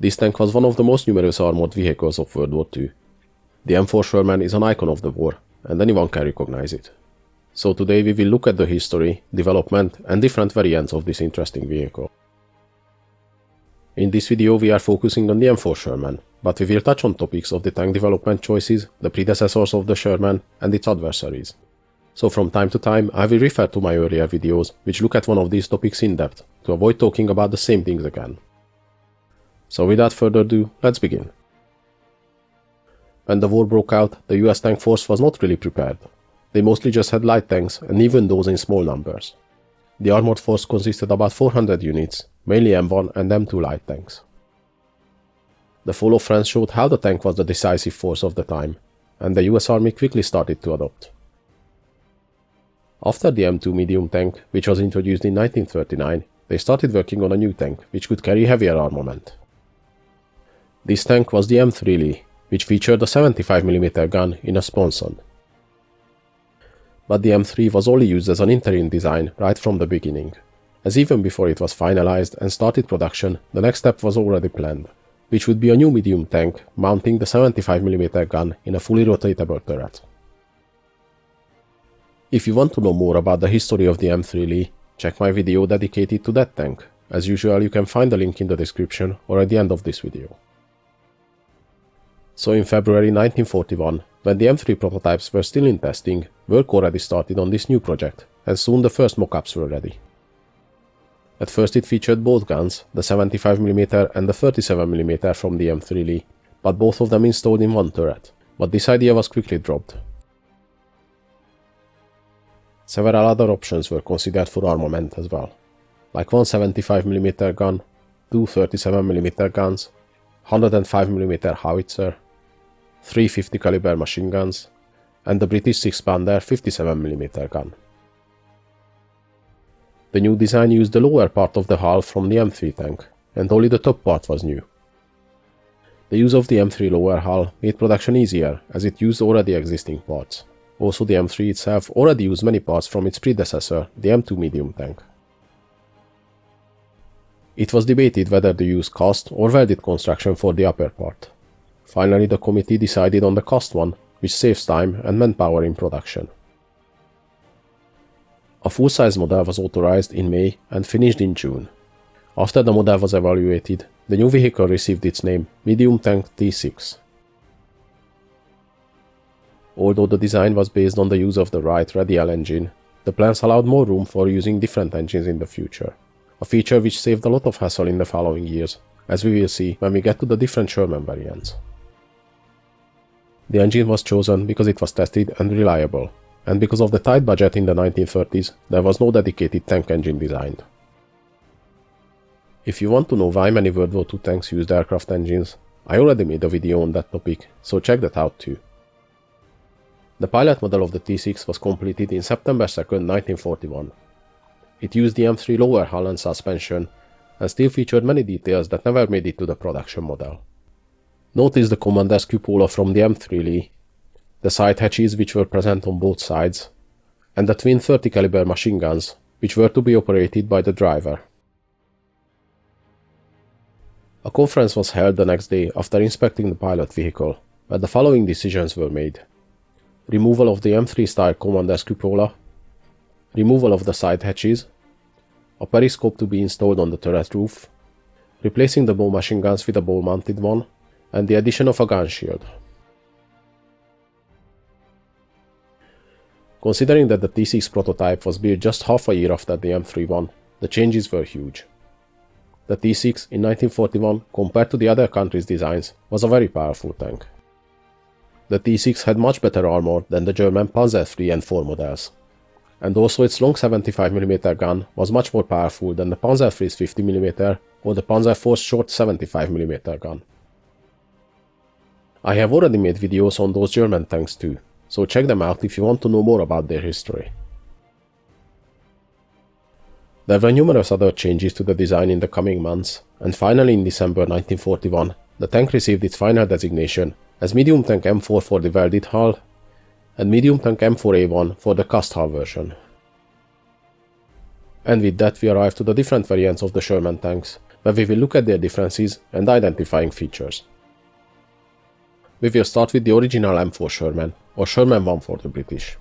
This tank was one of the most numerous armored vehicles of World War II. The M4 Sherman is an icon of the war, and anyone can recognize it. So today we will look at the history, development, and different variants of this interesting vehicle. In this video we are focusing on the M4 Sherman, but we will touch on topics of the tank development choices, the predecessors of the Sherman, and its adversaries. So from time to time I will refer to my earlier videos which look at one of these topics in depth, to avoid talking about the same things again. So without further ado, let's begin. When the war broke out, the US tank force was not really prepared. They mostly just had light tanks, and even those in small numbers. The armored force consisted about 400 units, mainly M1 and M2 light tanks. The fall of France showed how the tank was the decisive force of the time, and the US Army quickly started to adopt. After the M2 medium tank, which was introduced in 1939, they started working on a new tank, which could carry heavier armament. This tank was the M3 which featured a 75mm gun in a sponson. But the M3 was only used as an interim design right from the beginning, as even before it was finalized and started production, the next step was already planned, which would be a new medium tank mounting the 75mm gun in a fully rotatable turret. If you want to know more about the history of the M3, check my video dedicated to that tank. As usual, you can find the link in the description or at the end of this video. So in February 1941, when the M3 prototypes were still in testing, work already started on this new project, and soon the first mock-ups were ready. At first it featured both guns, the 75mm and the 37mm from the M3, but both of them installed in one turret, but this idea was quickly dropped. Several other options were considered for armament as well, like one 75mm gun, two 37mm guns, 105mm howitzer, 350 caliber machine guns, and the British 6-pounder 57mm gun. The new design used the lower part of the hull from the M3 tank, and only the top part was new. The use of the M3 lower hull made production easier, as it used already existing parts. Also, the M3 itself already used many parts from its predecessor, the M2 medium tank. It was debated whether to use cast or welded construction for the upper part. Finally, the committee decided on the cast one, which saves time and manpower in production. A full-size model was authorized in May and finished in June. After the model was evaluated, the new vehicle received its name Medium Tank T6. Although the design was based on the use of the Wright radial engine, the plans allowed more room for using different engines in the future, a feature which saved a lot of hassle in the following years, as we will see when we get to the different Sherman variants. The engine was chosen because it was tested and reliable, and because of the tight budget in the 1930s, there was no dedicated tank engine designed. If you want to know why many World War II tanks used aircraft engines, I already made a video on that topic, so check that out too. The pilot model of the T6 was completed in September 2, 1941. It used the M3 lower hull and suspension, and still featured many details that never made it to the production model. Notice the commander's cupola from the M3, the side hatches which were present on both sides, and the twin 30 caliber machine guns, which were to be operated by the driver. A conference was held the next day after inspecting the pilot vehicle, where the following decisions were made: removal of the M3 style commander's cupola, removal of the side hatches, a periscope to be installed on the turret roof, replacing the bow machine guns with a bow-mounted one, and the addition of a gun shield. Considering that the T6 prototype was built just half a year after the M3 one, the changes were huge. The T6 in 1941, compared to the other countries' designs, was a very powerful tank. The T6 had much better armor than the German Panzer III and IV models, and also its long 75mm gun was much more powerful than the Panzer III's 50mm or the Panzer IV's short 75mm gun. I have already made videos on those German tanks too, so check them out if you want to know more about their history. There were numerous other changes to the design in the coming months, and finally in December 1941, the tank received its final designation as Medium Tank M4 for the welded hull and Medium Tank M4A1 for the cast hull version. And with that we arrive to the different variants of the Sherman tanks, where we will look at their differences and identifying features. We will start with the original M4 Sherman, or Sherman 1 for the British.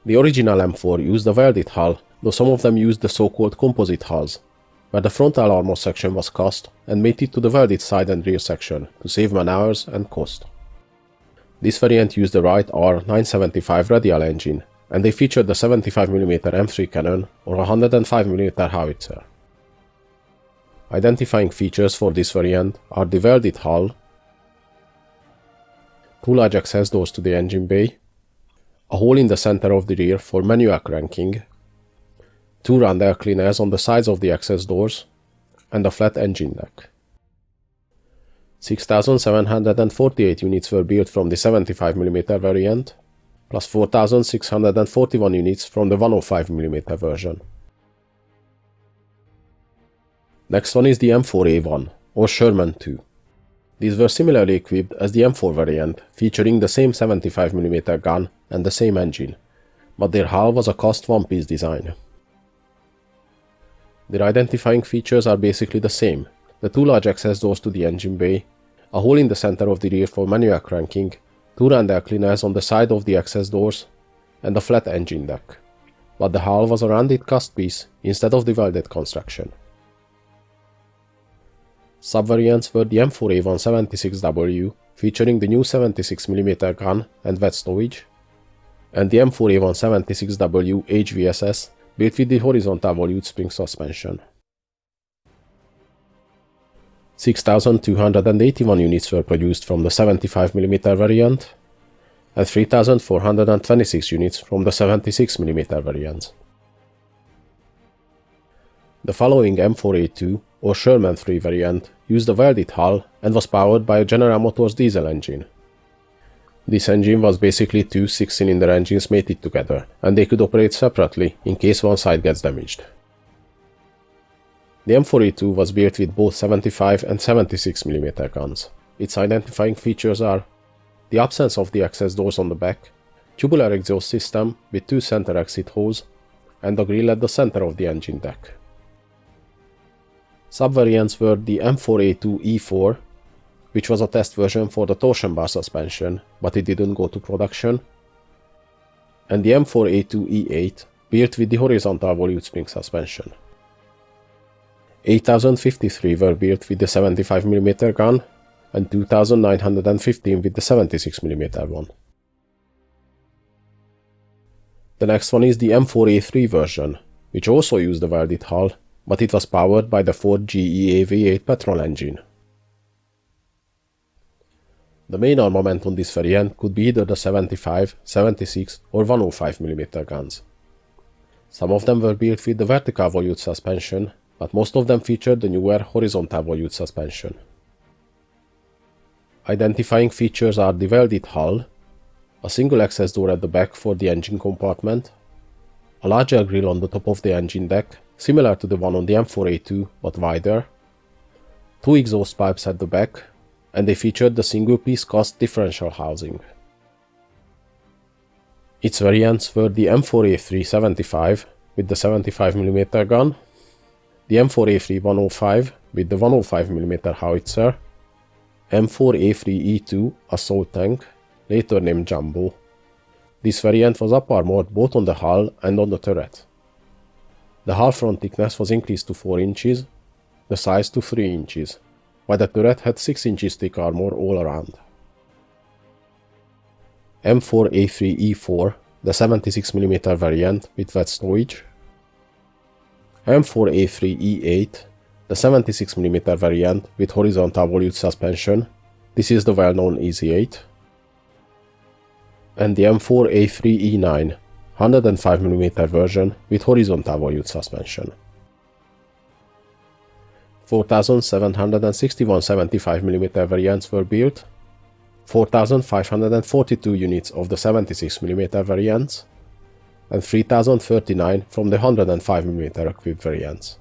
The original M4 used a welded hull, though some of them used the so-called composite hulls, where the frontal armor section was cast and mated to the welded side and rear section to save man-hours and cost. This variant used the Wright R975 radial engine, and they featured the 75mm M3 cannon or 105mm howitzer. Identifying features for this variant are the welded hull, two large access doors to the engine bay, a hole in the center of the rear for manual cranking, two round air cleaners on the sides of the access doors, and a flat engine deck. 6,748 units were built from the 75mm variant, plus 4,641 units from the 105mm version. Next one is the M4A1, or Sherman 2. These were similarly equipped as the M4 variant, featuring the same 75mm gun and the same engine, but their hull was a cast one-piece design. Their identifying features are basically the same: the two large access doors to the engine bay, a hole in the center of the rear for manual cranking, two round air cleaners on the side of the access doors, and a flat engine deck. But the hull was a rounded cast piece instead of the welded construction. Subvariants were the M4A1 76W, featuring the new 76mm gun and wet stowage, and the M4A1 76W HVSS, built with the horizontal volute spring suspension. 6,281 units were produced from the 75mm variant, and 3,426 units from the 76mm variant. The following M4A2, or Sherman 3 variant, used a welded hull and was powered by a General Motors diesel engine. This engine was basically two 6-cylinder engines mated together, and they could operate separately in case one side gets damaged. The M4A2 was built with both 75 and 76mm guns. Its identifying features are the absence of the access doors on the back, tubular exhaust system with two center exit holes, and a grille at the center of the engine deck. Subvariants were the M4A2E4, which was a test version for the torsion bar suspension, but it didn't go to production, and the M4A2E8, built with the horizontal volute spring suspension. 8,053 were built with the 75mm gun, and 2,915 with the 76mm one. The next one is the M4A3 version, which also used a welded hull, but it was powered by the Ford GEA V8 petrol engine. The main armament on this variant could be either the 75, 76 or 105mm guns. Some of them were built with the vertical volute suspension, but most of them featured the newer horizontal volute suspension. Identifying features are the welded hull, a single access door at the back for the engine compartment, a larger grille on the top of the engine deck, similar to the one on the M4A2 but wider, two exhaust pipes at the back, and they featured the single-piece cast differential housing. Its variants were the M4A3 75 with the 75mm gun, the M4A3 105 with the 105mm howitzer, M4A3E2 assault tank, later named Jumbo. This variant was up-armored both on the hull and on the turret. The hull front thickness was increased to 4 inches, the size to 3 inches, while the turret had 6 inches thick armor all around. M4A3E4, the 76mm variant with wet stowage, M4A3E8, the 76mm variant with horizontal volute suspension, this is the well-known EZ8, and the M4A3E9, 105mm version with horizontal volute suspension. 4,761 75mm variants were built, 4,542 units of the 76mm variants, and 3,039 from the 105mm equipped variants.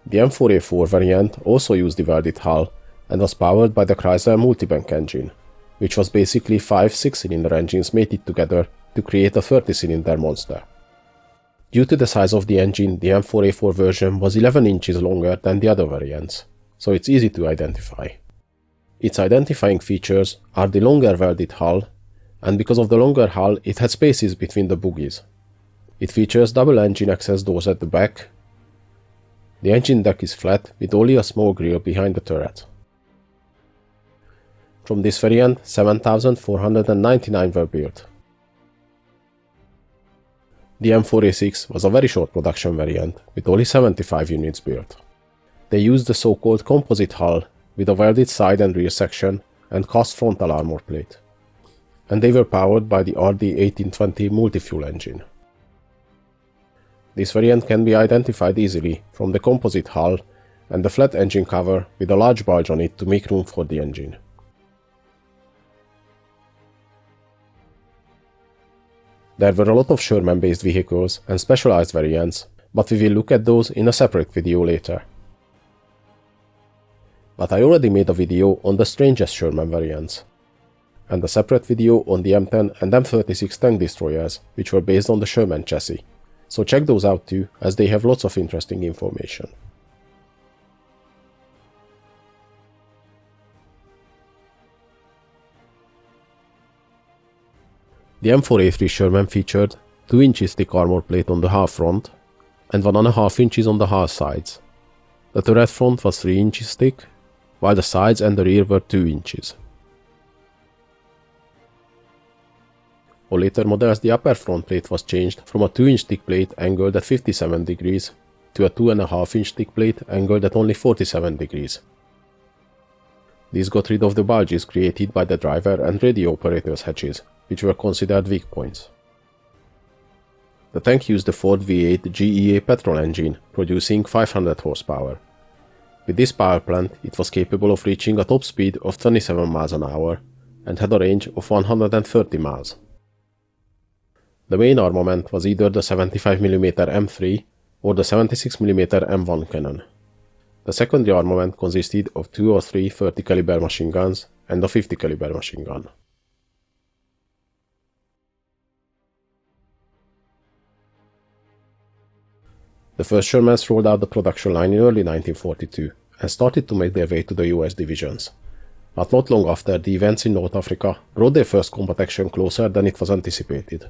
The M4A4 variant also used the welded hull and was powered by the Chrysler multibank engine, which was basically 5 6-cylinder engines mated together to create a 30-cylinder monster. Due to the size of the engine, the M4A4 version was 11 inches longer than the other variants, so it's easy to identify. Its identifying features are the longer welded hull, and because of the longer hull, it had spaces between the bogies. It features double engine access doors at the back. The engine deck is flat with only a small grille behind the turret. From this variant, 7,499 were built. The M4A6 was a very short production variant with only 75 units built. They used the so-called composite hull with a welded side and rear section and cast frontal armor plate, and they were powered by the RD1820 multi-fuel engine. This variant can be identified easily from the composite hull and the flat engine cover with a large bulge on it to make room for the engine. There were a lot of Sherman-based vehicles and specialized variants, but we will look at those in a separate video later. But I already made a video on the strangest Sherman variants, and a separate video on the M10 and M36 tank destroyers, which were based on the Sherman chassis. So check those out too, as they have lots of interesting information. The M4A3 Sherman featured 2 inches thick armor plate on the hull front and 1.5 inches on the hull sides. The turret front was 3 inches thick, while the sides and the rear were 2 inches. On later models, the upper front plate was changed from a 2-inch thick plate angled at 57 degrees to a 2.5-inch thick plate angled at only 47 degrees. This got rid of the bulges created by the driver and radio operator's hatches, which were considered weak points. The tank used the Ford V8 GEA petrol engine, producing 500 horsepower. With this power plant, it was capable of reaching a top speed of 27 miles an hour and had a range of 130 miles. The main armament was either the 75mm M3 or the 76mm M1 cannon. The secondary armament consisted of 2 or 3 30 caliber machine guns and a 50 caliber machine gun. The first Shermans rolled out the production line in early 1942 and started to make their way to the US divisions. But not long after, the events in North Africa brought their first combat action closer than it was anticipated.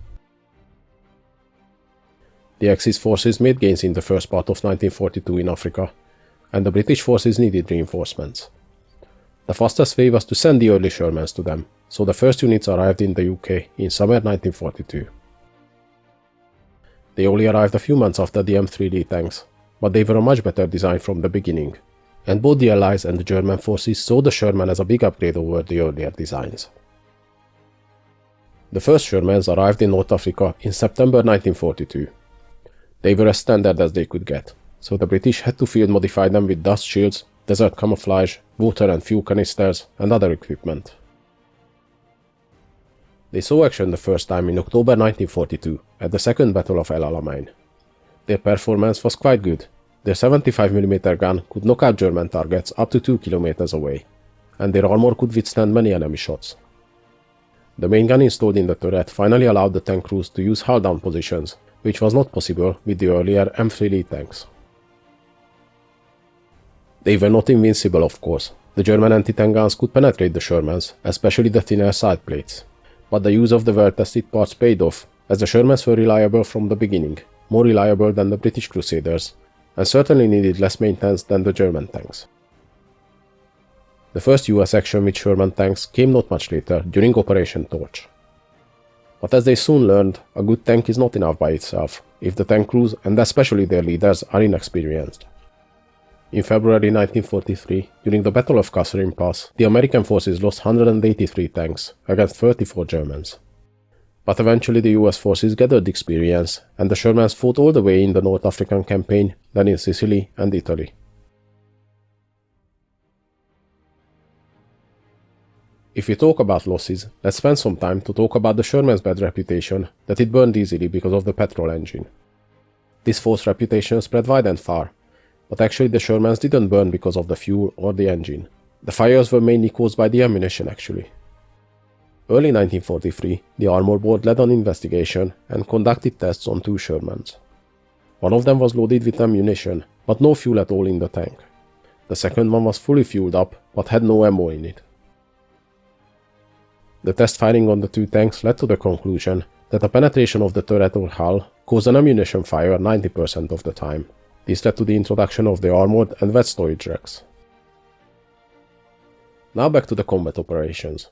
The Axis forces made gains in the first part of 1942 in Africa, and the British forces needed reinforcements. The fastest way was to send the early Shermans to them, so the first units arrived in the UK in summer 1942. They only arrived a few months after the M3D tanks, but they were a much better design from the beginning, and both the Allies and the German forces saw the Sherman as a big upgrade over the earlier designs. The first Shermans arrived in North Africa in September 1942. They were as standard as they could get, so the British had to field modify them with dust shields, desert camouflage, water and fuel canisters, and other equipment. They saw action the first time in October 1942 at the Second Battle of El Alamein. Their performance was quite good. Their 75mm gun could knock out German targets up to 2 kilometers away, and their armor could withstand many enemy shots. The main gun installed in the turret finally allowed the tank crews to use hull-down positions, which was not possible with the earlier M3D tanks. They were not invincible, of course. The German anti-tank guns could penetrate the Shermans, especially the thinner side plates. But the use of the well-tested parts paid off, as the Shermans were reliable from the beginning, more reliable than the British Crusaders, and certainly needed less maintenance than the German tanks. The first US action with Sherman tanks came not much later, during Operation Torch. But as they soon learned, a good tank is not enough by itself, if the tank crews, and especially their leaders, are inexperienced. In February 1943, during the Battle of Kasserine Pass, the American forces lost 183 tanks against 34 Germans. But eventually the US forces gathered experience, and the Shermans fought all the way in the North African campaign, then in Sicily and Italy. If we talk about losses, let's spend some time to talk about the Sherman's bad reputation, that it burned easily because of the petrol engine. This false reputation spread wide and far, but actually the Shermans didn't burn because of the fuel or the engine. The fires were mainly caused by the ammunition actually. Early 1943, the Armor Board led an investigation and conducted tests on 2 Shermans. One of them was loaded with ammunition, but no fuel at all in the tank. The second one was fully fueled up, but had no ammo in it. The test firing on the two tanks led to the conclusion that the penetration of the turret or hull caused an ammunition fire 90% of the time. This led to the introduction of the armored and wet storage racks. Now back to the combat operations.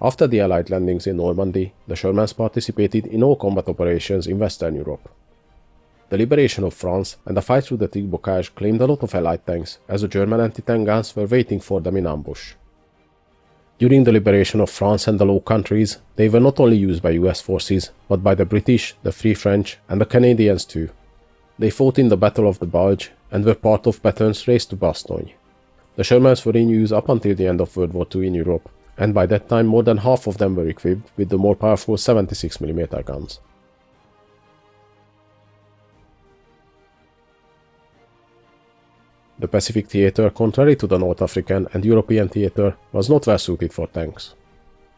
After the Allied landings in Normandy, the Shermans participated in all combat operations in Western Europe. The liberation of France and the fight through the thick bocage claimed a lot of Allied tanks, as the German anti-tank guns were waiting for them in ambush. During the liberation of France and the Low Countries, they were not only used by US forces, but by the British, the Free French, and the Canadians too. They fought in the Battle of the Bulge and were part of Pétain's race to Bastogne. The Shermans were in use up until the end of World War II in Europe, and by that time more than half of them were equipped with the more powerful 76mm guns. The Pacific theater, contrary to the North African and European theater, was not well suited for tanks.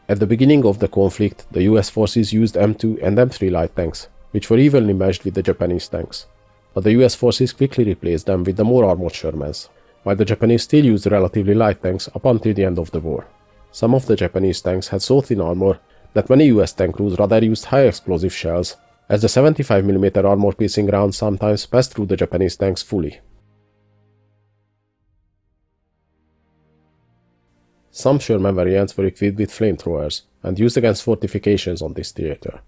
At the beginning of the conflict, the US forces used M2 and M3 light tanks, which were evenly matched with the Japanese tanks, but the US forces quickly replaced them with the more armored Shermans, while the Japanese still used relatively light tanks up until the end of the war. Some of the Japanese tanks had so thin armor that many US tank crews rather used high explosive shells, as the 75mm armor-piercing rounds sometimes passed through the Japanese tanks fully. Some Sherman variants were equipped with flamethrowers and used against fortifications on this theater.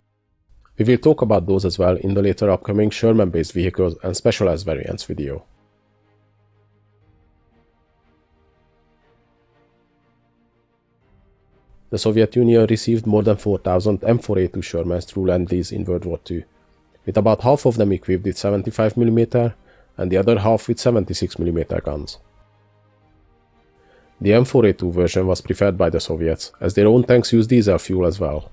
We will talk about those as well in the later upcoming Sherman-based vehicles and specialized variants video. The Soviet Union received more than 4,000 M4A2 Shermans through Lend-Lease in World War II, with about half of them equipped with 75mm and the other half with 76mm guns. The M4A2 version was preferred by the Soviets, as their own tanks used diesel fuel as well.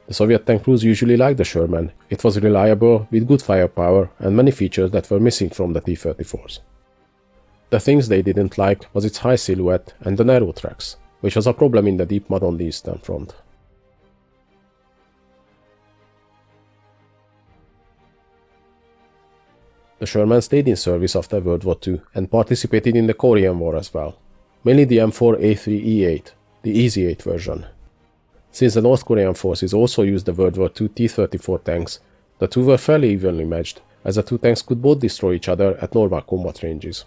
The Soviet tank crews usually liked the Sherman. It was reliable, with good firepower and many features that were missing from the T-34s. The things they didn't like was its high silhouette and the narrow tracks, which was a problem in the deep mud on the Eastern Front. The Sherman stayed in service after World War II and participated in the Korean War as well, mainly the M4A3E8, the Easy 8 version. Since the North Korean forces also used the World War II T-34 tanks, the two were fairly evenly matched, as the two tanks could both destroy each other at normal combat ranges.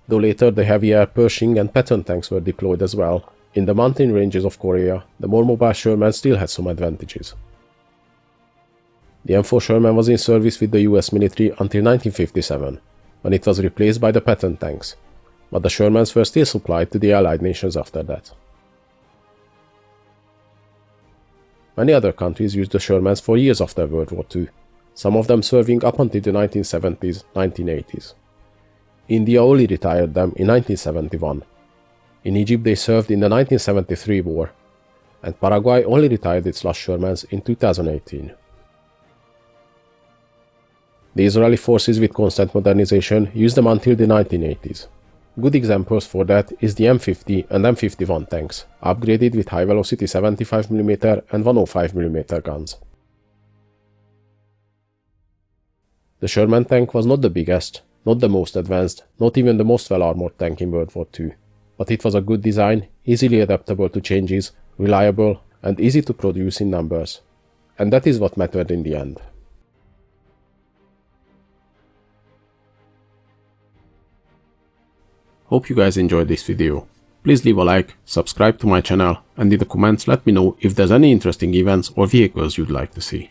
Though later the heavier Pershing and Patton tanks were deployed as well, in the mountain ranges of Korea, the more mobile Sherman still had some advantages. The M4 Sherman was in service with the US military until 1957, when it was replaced by the Patton tanks, but the Shermans were still supplied to the Allied nations after that. Many other countries used the Shermans for years after World War II, some of them serving up until the 1970s, 1980s. India only retired them in 1971. In Egypt they served in the 1973 war, and Paraguay only retired its last Shermans in 2018. The Israeli forces with constant modernization used them until the 1980s. Good examples for that is the M50 and M51 tanks, upgraded with high-velocity 75mm and 105mm guns. The Sherman tank was not the biggest, not the most advanced, not even the most well-armored tank in World War II, but it was a good design, easily adaptable to changes, reliable, and easy to produce in numbers. And that is what mattered in the end. Hope you guys enjoyed this video. Please leave a like, subscribe to my channel, and in the comments let me know if there's any interesting events or vehicles you'd like to see.